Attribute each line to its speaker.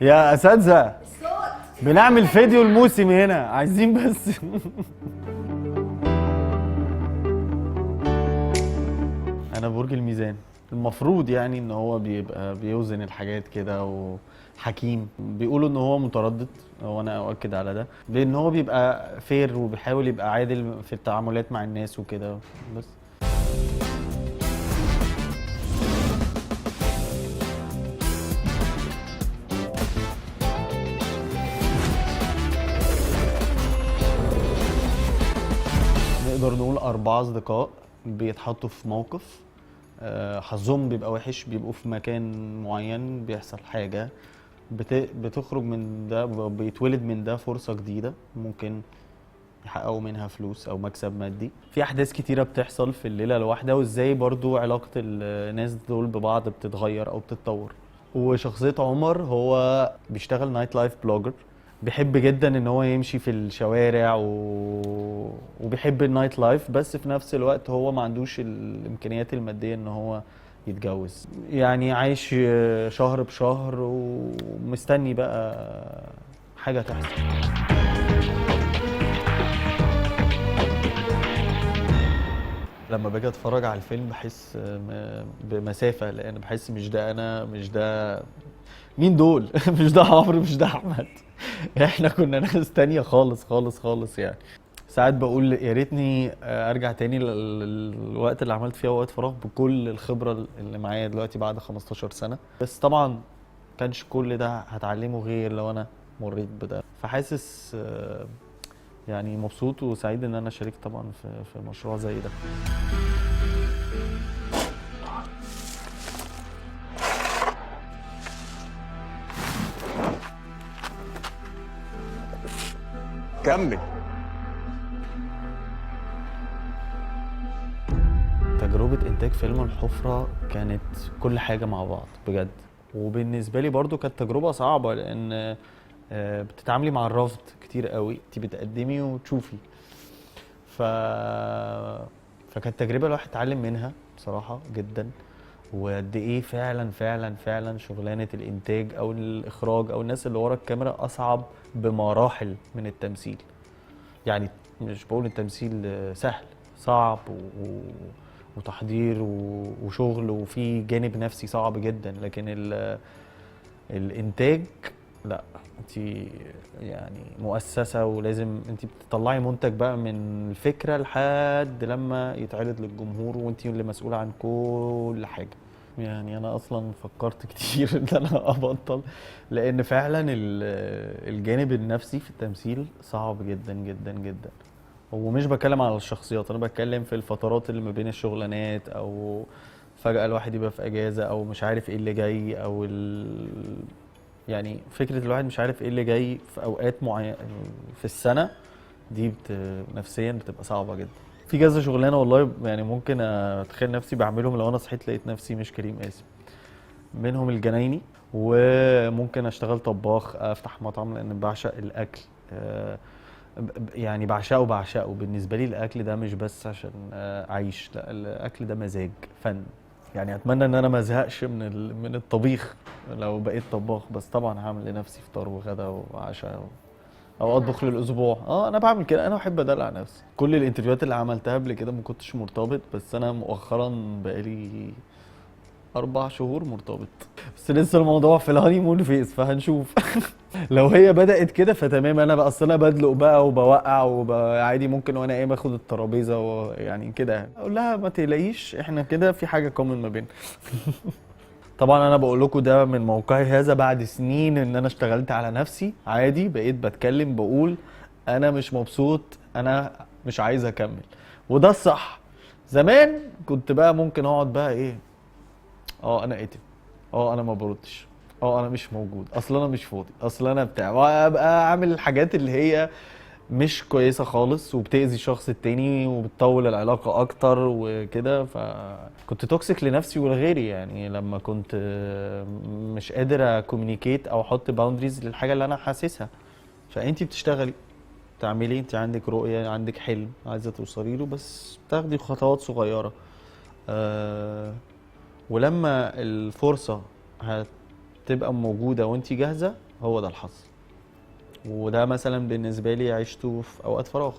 Speaker 1: يا اساتذه
Speaker 2: الصوت
Speaker 1: بنعمل فيديو الموسم هنا، عايزين بس. انا برج الميزان، المفروض يعني ان هو بيبقى بيوزن الحاجات كده وحكيم. بيقولوا ان هو متردد، وانا اؤكد على ده، لان هو بيبقى فير وبيحاول يبقى عادل في التعاملات مع الناس وكده بس. نقدر نقول 4 أصدقاء بيتحطوا في موقف، حظهم بيبقى وحش، بيبقوا في مكان معين بيحصل حاجة بتخرج من ده، بيتولد من ده فرصة جديدة ممكن يحققوا منها فلوس أو مكسب مادي. في أحداث كتيرة بتحصل في الليلة الواحدة، وإزاي برضو علاقة الناس دول ببعض بتتغير أو بتتطور. وشخصية عمر هو بيشتغل نايت لايف بلوجر، بيحب جدا ان هو يمشي في الشوارع وبيحب النايت لايف، بس في نفس الوقت هو ما عندوش الامكانيات الماديه ان هو يتجوز. يعني عايش شهر بشهر ومستني بقى حاجه تحصل. لما باجي اتفرج على الفيلم بحس بمسافه، لان بحس مش ده انا، مش ده. مين دول؟ مش ده عمرو، مش ده احمد. احنا كنا ناس تانية خالص خالص خالص يعني. ساعات بقول يا ريتني ارجع تاني للوقت اللي عملت فيه وقت فراغ بكل الخبرة اللي معايا دلوقتي بعد 15 سنة. بس طبعا كانش كل ده هتعلمه غير لو انا مريت بده. فحاسس يعني مبسوط وسعيد ان انا شاركت طبعا في مشروع زي ده.
Speaker 3: كمل.
Speaker 1: تجربة إنتاج فيلم الحفرة كانت كل حاجة مع بعض بجد. وبالنسبة لي برضو كانت تجربة صعبة، لأن بتتعاملي مع الرفض كتير قوي. انت بتقدمي وتشوفي. ف... فكانت تجربة الواحد اتعلم منها بصراحة جدا. وقد ايه فعلا فعلا فعلا شغلانة الإنتاج أو الإخراج أو الناس اللي ورا الكاميرا أصعب بمراحل من التمثيل. يعني مش بقول التمثيل سهل، صعب وتحضير وشغل، وفي جانب نفسي صعب جدا. لكن الانتاج لا، انت يعني مؤسسة، ولازم انت بتطلعي منتج بقى من الفكرة لحد لما يتعرض للجمهور، وانت اللي مسؤولة عن كل حاجة. يعني انا اصلا فكرت كتير ان انا ابطل، لان فعلا الجانب النفسي في التمثيل صعب جدا جدا جدا. ومش بتكلم على الشخصيات، انا بتكلم في الفترات اللي ما بين الشغلانات، او فجأة الواحد يبقى في اجازة، او مش عارف ايه اللي جاي، او يعني فكرة الواحد مش عارف ايه اللي جاي في اوقات معينة في السنة دي نفسيا بتبقى صعبة جدا. في كذا شغلانة والله، يعني ممكن اتخيل نفسي بعملهم لو انا صحيت لقيت نفسي مش كريم قاسم. منهم الجنايني، وممكن اشتغل طباخ، افتح مطعم، لان بعشق الاكل. يعني بعشقه. بالنسبه لي الاكل ده مش بس عشان اعيش، لا، الاكل ده مزاج، فن. يعني اتمنى ان انا ما ازهقش من الطبيخ لو بقيت طباخ. بس طبعا هعمل لنفسي فطار وغدا وعشاء، او اطبخ للاسبوع. انا بعمل كده، انا بحب ادلع نفسي. كل الانترفيوهات اللي عملتها قبل كده ما كنتش مرتبط، بس انا مؤخرا بقالي 4 شهور مرتبط. بس لسه الموضوع في الهانيمون فيز، فهنشوف. لو هي بدأت كده فتمام. انا بقى اصل انا بدلق بقى وبوقع وعادي، ممكن وانا قايم اخد الترابيزه ويعني كده. يعني اقول لها ما تقلقيش، احنا كده في حاجه كومن ما بيننا. طبعا انا بقول لكم ده من موقعي هذا بعد سنين ان انا اشتغلت على نفسي. عادي بقيت بتكلم بقول انا مش مبسوط، انا مش عايز اكمل، وده الصح. زمان كنت بقى ممكن اقعد بقى ايه، انا قاتل، انا ما بردش، انا مش موجود، اصل انا مش فاضي، اصل انا بتاع، وابقى عامل الحاجات اللي هي مش كويسه خالص وبتاذي الشخص التاني وبتطول العلاقه اكتر وكده. فكنت توكسيك لنفسي ولغيري، يعني لما كنت مش قادر اكومينيكيت او احط باوندريز للحاجه اللي انا حاسسها. فانتي بتشتغلي تعملي، انت عندك رؤيه، عندك حلم عايزه توصلي له، بس بتاخدي خطوات صغيره. ولما الفرصة هتبقى موجودة وانتي جاهزة، هو ده الحظ. وده مثلا بالنسبه لي عشته في اوقات فراغ.